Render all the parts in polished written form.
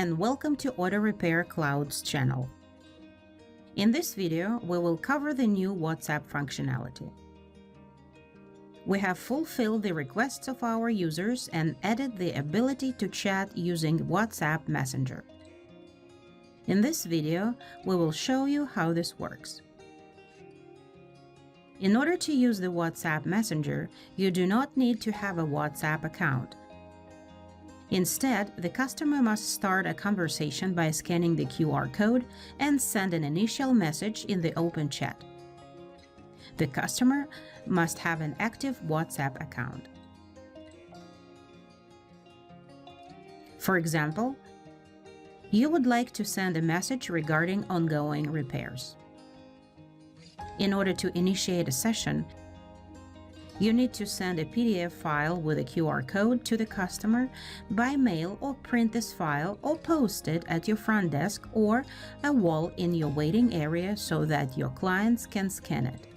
and welcome to AutoRepair Cloud's channel. In this video, we will cover the new WhatsApp functionality. We have fulfilled the requests of our users and added the ability to chat using WhatsApp Messenger. In this video, we will show you how this works. In order to use the WhatsApp Messenger, you do not need to have a WhatsApp account. Instead, the customer must start a conversation by scanning the QR code and send an initial message in the open chat. The customer must have an active WhatsApp account. For example, you would like to send a message regarding ongoing repairs. In order to initiate a session, you need to send a PDF file with a QR code to the customer by mail, or print this file or post it at your front desk or a wall in your waiting area so that your clients can scan it.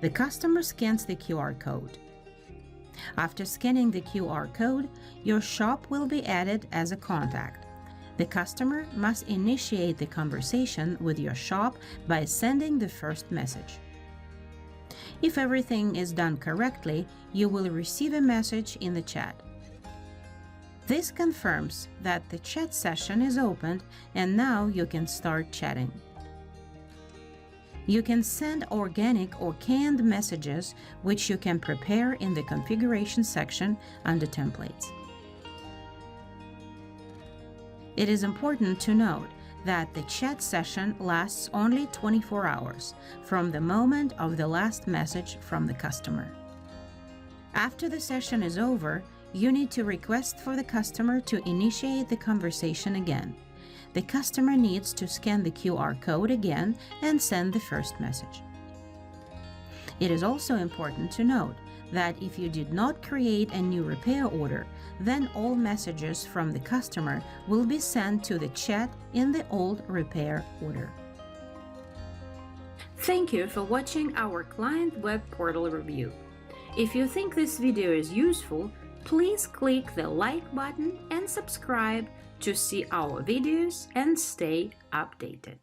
The customer scans the QR code. After scanning the QR code, your shop will be added as a contact. The customer must initiate the conversation with your shop by sending the first message. If everything is done correctly, you will receive a message in the chat. This confirms that the chat session is opened and now you can start chatting. You can send organic or canned messages, which you can prepare in the configuration section under templates. It is important to note that the chat session lasts only 24 hours from the moment of the last message from the customer. After the session is over, you need to request for the customer to initiate the conversation again. The customer needs to scan the QR code again and send the first message. It is also important to note that if you did not create a new repair order, then all messages from the customer will be sent to the chat in the old repair order. Thank you for watching our client web portal review. If you think this video is useful, please click the like button and subscribe to see our videos and stay updated.